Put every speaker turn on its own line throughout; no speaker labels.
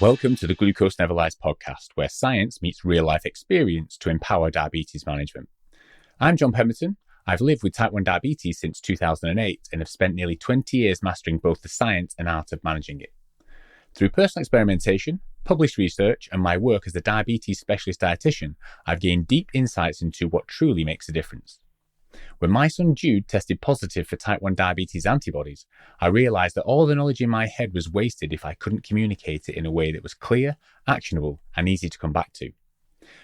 Welcome to the Glucose Neverlies podcast, where science meets real-life experience to empower diabetes management. I'm John Pemberton. I've lived with type 1 diabetes since 2008 and have spent nearly 20 years mastering both the science and art of managing it. Through personal experimentation, published research, and my work as a diabetes specialist dietitian, I've gained deep insights into what truly makes a difference. When my son Jude tested positive for type 1 diabetes antibodies, I realised that all the knowledge in my head was wasted if I couldn't communicate it in a way that was clear, actionable, and easy to come back to.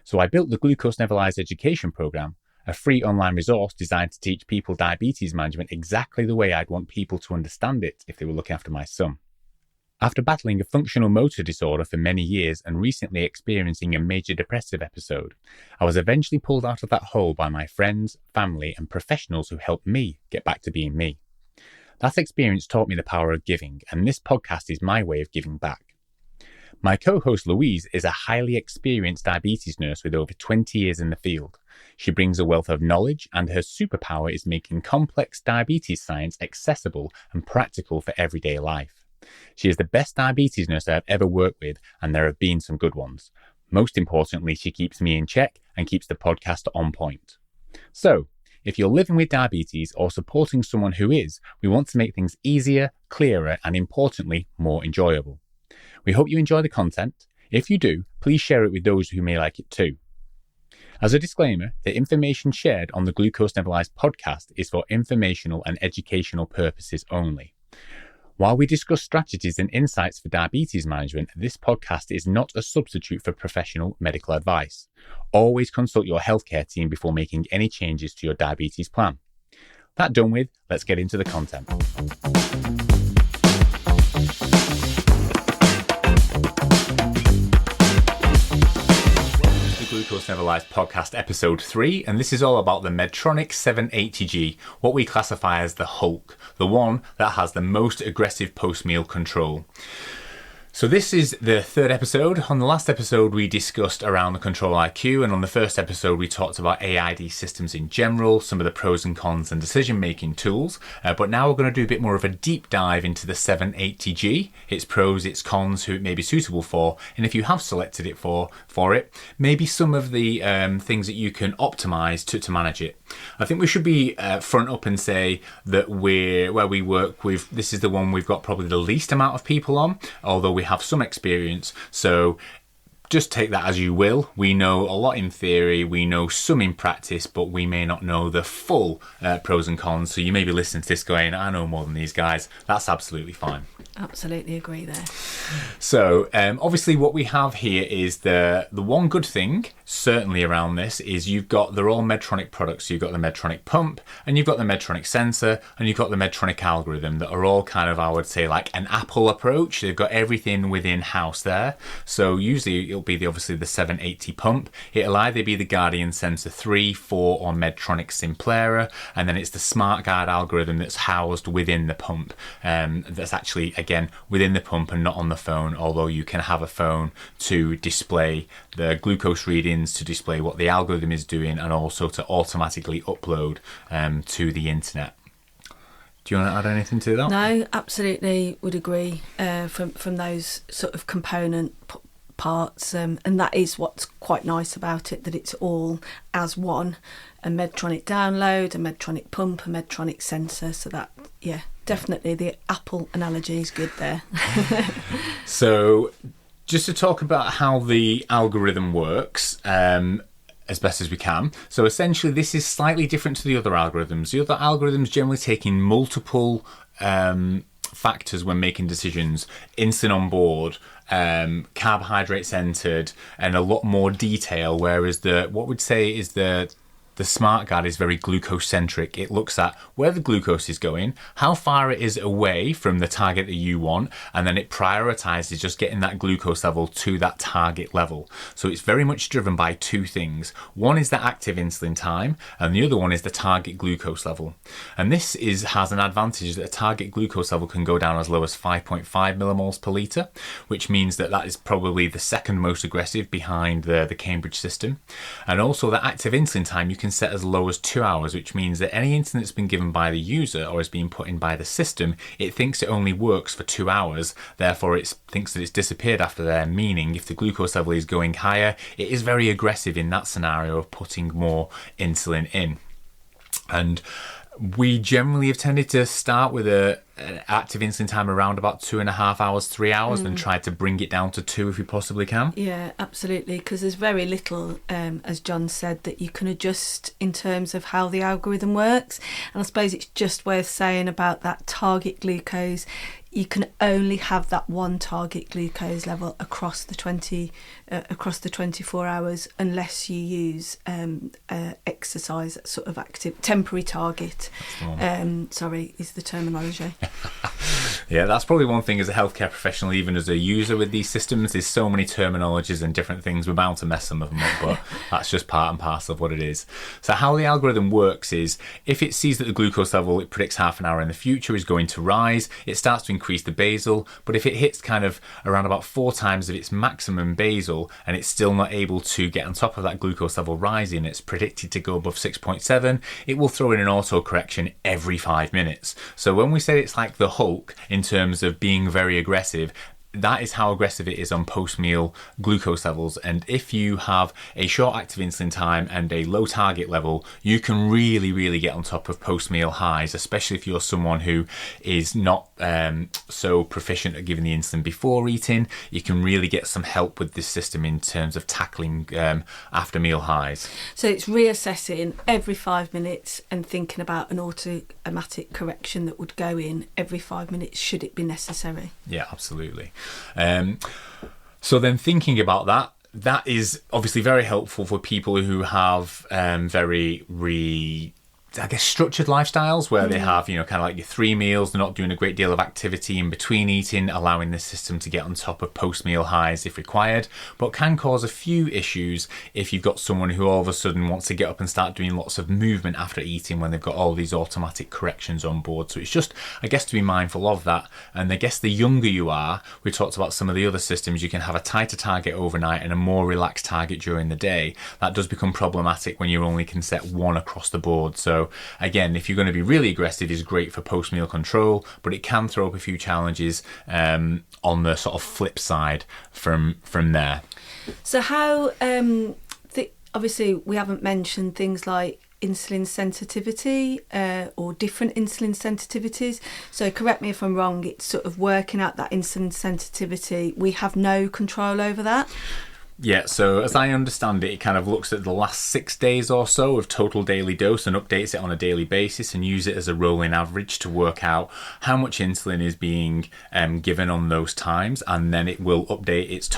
So I built the Glucose Neverlies Education Programme, a free online resource designed to teach people diabetes management exactly the way I'd want people to understand it if they were looking after my son. After battling a functional motor disorder for many years and recently experiencing a major depressive episode, I was eventually pulled out of that hole by my friends, family, and professionals who helped me get back to being me. That experience taught me the power of giving, and this podcast is my way of giving back. My co-host Louise is a highly experienced diabetes nurse with over 20 years in the field. She brings a wealth of knowledge, and her superpower is making complex diabetes science accessible and practical for everyday life. She is the best diabetes nurse I've ever worked with, and there have been some good ones. Most importantly, she keeps me in check and keeps the podcast on point. So, if you're living with diabetes or supporting someone who is, we want to make things easier, clearer, and importantly, more enjoyable. We hope you enjoy the content. If you do, please share it with those who may like it too. As a disclaimer, the information shared on the Glucose Neverlies podcast is for informational and educational purposes only. While we discuss strategies and insights for diabetes management, this podcast is not a substitute for professional medical advice. Always consult your healthcare team before making any changes to your diabetes plan. That done with, let's get into the content. Glucose Neverlies podcast episode 3, and this is all about the Medtronic 780G, what we classify as the Hulk, the one that has the most aggressive post-meal control. So this is the third episode. On the last episode we discussed around the Control IQ, and on the first episode we talked about AID systems in general, some of the pros and cons and decision making tools, but now we're going to do a bit more of a deep dive into the 780G, its pros, its cons, who it may be suitable for, and if you have selected it for it, maybe some of the things that you can optimise to manage it. I think we should be front up and say that where we work with, this is the one we've got probably the least amount of people on, although we have some experience, so just take that as you will. We know a lot in theory, we know some in practice, but we may not know the full pros and cons, so you may be listening to this going, I know more than these guys. That's absolutely fine.
Absolutely agree there.
So obviously what we have here is the one good thing certainly around this is they're all Medtronic products. You've got the Medtronic pump, and you've got the Medtronic sensor, and you've got the Medtronic algorithm that are all kind of, I would say, like an Apple approach. They've got everything within house there. So usually it'll be obviously the 780 pump. It'll either be the Guardian Sensor 3, 4 or Medtronic Simplera, and then it's the SmartGuard algorithm that's housed within the pump. That's actually, again, within the pump and not on the phone, although you can have a phone to display the glucose readings, to display what the algorithm is doing, and also to automatically upload to the internet. Do you want to add anything to that?
No, absolutely would agree from those sort of component parts, and that is what's quite nice about it, that it's all as one, a Medtronic download, a Medtronic pump, a Medtronic sensor, so that, yeah, definitely the Apple analogy is good there.
So just to talk about how the algorithm works, as best as we can. So essentially this is slightly different to the other algorithms. The other algorithms generally taking multiple factors when making decisions, insulin on board, carbohydrates entered, and a lot more detail, whereas what we'd say is the SmartGuard is very glucose-centric. It looks at where the glucose is going, how far it is away from the target that you want, and then it prioritizes just getting that glucose level to that target level. So it's very much driven by two things. One is the active insulin time, and the other one is the target glucose level. And this has an advantage that a target glucose level can go down as low as 5.5 millimoles per litre, which means that is probably the second most aggressive behind the Cambridge system. And also the active insulin time, you can can set as low as 2 hours, which means that any insulin that's been given by the user or is being put in by the system, it thinks it only works for 2 hours. Therefore, it thinks that it's disappeared after there, meaning if the glucose level is going higher, it is very aggressive in that scenario of putting more insulin in. And we generally have tended to start with an active insulin time around about 2.5 hours, 3 hours, and try to bring it down to 2 if we possibly can.
Yeah, absolutely, because there's very little, as John said, that you can adjust in terms of how the algorithm works. And I suppose it's just worth saying about that target glucose. You can only have that one target glucose level across the 24 hours unless you use exercise, sort of active temporary target. Sorry, is the terminology.
Yeah, that's probably one thing as a healthcare professional, even as a user with these systems. There's so many terminologies and different things. We're bound to mess some of them up, but that's just part and parcel of what it is. So how the algorithm works is if it sees that the glucose level it predicts half an hour in the future is going to rise, it starts to increase the basal. But if it hits kind of around about 4 times of its maximum basal and it's still not able to get on top of that glucose level rising, it's predicted to go above 6.7, it will throw in an auto correction every 5 minutes. So when we say it's like the Hulk in terms of being very aggressive, that is how aggressive it is on post-meal glucose levels. And if you have a short active insulin time and a low target level, you can really get on top of post-meal highs, especially if you're someone who is not so proficient at giving the insulin before eating. You can really get some help with this system in terms of tackling after meal highs.
So it's reassessing every 5 minutes and thinking about an automatic correction that would go in every 5 minutes should it be necessary.
Yeah, absolutely. So then thinking about that is obviously very helpful for people who have structured lifestyles where they have, kind of like your 3 meals, they're not doing a great deal of activity in between eating, allowing the system to get on top of post-meal highs if required, but can cause a few issues if you've got someone who all of a sudden wants to get up and start doing lots of movement after eating when they've got all these automatic corrections on board. So it's just, I guess, to be mindful of that. And I guess the younger you are, we talked about some of the other systems, you can have a tighter target overnight and a more relaxed target during the day. That does become problematic when you only can set one across the board. So again, if you're going to be really aggressive, is great for post-meal control, but it can throw up a few challenges on the sort of flip side from there.
So how, obviously we haven't mentioned things like insulin sensitivity or different insulin sensitivities. So correct me if I'm wrong, it's sort of working out that insulin sensitivity. We have no control over that.
Yeah, so as I understand it, it kind of looks at the last 6 days or so of total daily dose and updates it on a daily basis and use it as a rolling average to work out how much insulin is being given on those times, and then it will update its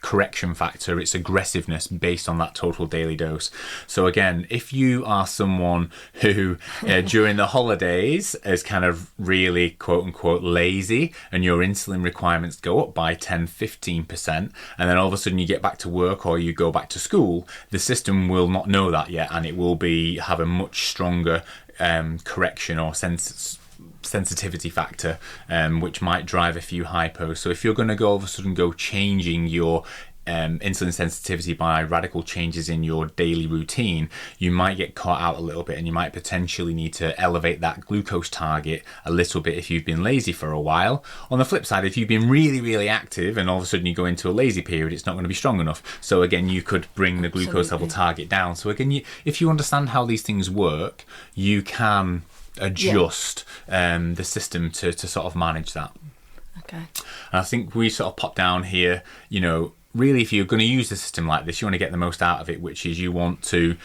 correction factor, its aggressiveness based on that total daily dose. So again, if you are someone who during the holidays is kind of really quote unquote lazy and your insulin requirements go up by 10-15%, and then all of a sudden you get back to work or you go back to school, the system will not know that yet, and it will have a much stronger correction or sensitivity factor, which might drive a few hypos. So if you're going to all of a sudden go changing your insulin sensitivity by radical changes in your daily routine, you might get caught out a little bit and you might potentially need to elevate that glucose target a little bit if you've been lazy for a while. On the flip side, if you've been really active and all of a sudden you go into a lazy period, it's not going to be strong enough. So again, you could bring the glucose level target down. So again, if you understand how these things work, you can adjust the system to sort of manage that.
Okay.
And I think we sort of pop down here, really, if you're going to use a system like this, you want to get the most out of it, which is you want to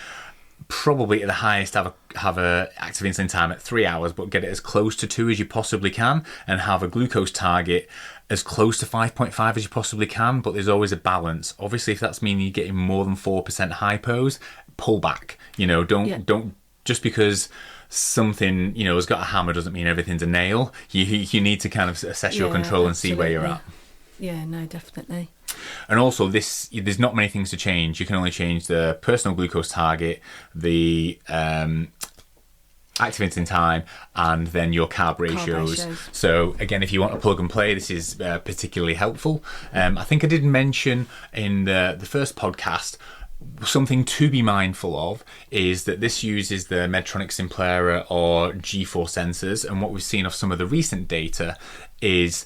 probably at the highest have a active insulin time at 3 hours, but get it as close to 2 as you possibly can, and have a glucose target as close to 5.5 as you possibly can. But there's always a balance. Obviously, if that's meaning you're getting more than 4% hypos, pull back. Don't just because something has got a hammer doesn't mean everything's a nail. You need to kind of assess your control and see where you're at.
Yeah, no, definitely.
And also, there's not many things to change. You can only change the personal glucose target, the active insulin time, and then your carb ratios. So again, if you want to plug and play, this is particularly helpful. I think I did mention in the first podcast, Something to be mindful of is that this uses the Medtronic Simplera or G4 sensors, and what we've seen of some of the recent data is,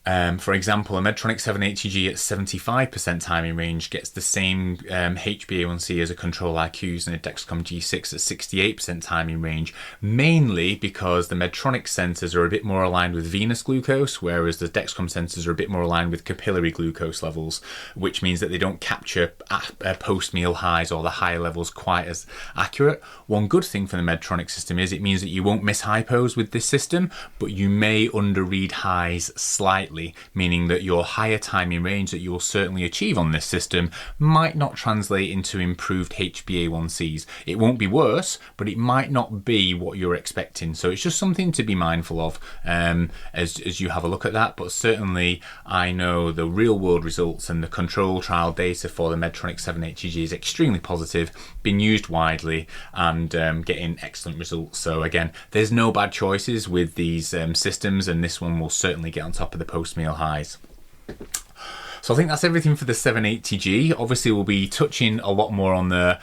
for example, a Medtronic 780G at 75% timing range gets the same HbA1c as a Control-IQ's and a Dexcom G6 at 68% timing range, mainly because the Medtronic sensors are a bit more aligned with venous glucose, whereas the Dexcom sensors are a bit more aligned with capillary glucose levels, which means that they don't capture post-meal highs or the higher levels quite as accurate. One good thing for the Medtronic system is it means that you won't miss hypos with this system, but you may underread highs slightly, meaning that your higher timing range that you will certainly achieve on this system might not translate into improved HbA1cs. It won't be worse, but it might not be what you're expecting. So it's just something to be mindful of as you have a look at that. But certainly I know the real world results and the control trial data for the Medtronic 780G is extremely positive, been used widely and getting excellent results. So again, there's no bad choices with these systems, and this one will certainly get on top of the post-meal highs. So I think that's everything for the 780G. Obviously we'll be touching a lot more on the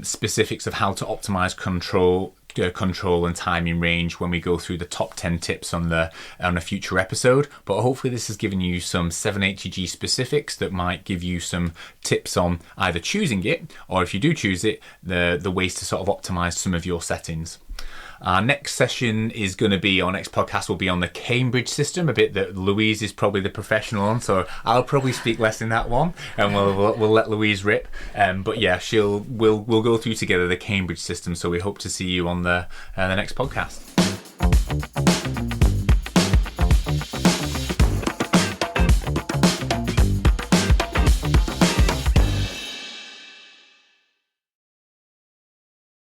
specifics of how to optimize control and timing range when we go through the top 10 tips on a future episode, but hopefully this has given you some 780G specifics that might give you some tips on either choosing it, or if you do choose it, the ways to sort of optimize some of your settings. Our next session is going to be, our next podcast will be on the Cambridge system, a bit that Louise is probably the professional on, so I'll probably speak less in that one, and we'll let Louise rip. But yeah, we'll go through together the Cambridge system, so we hope to see you on the next podcast.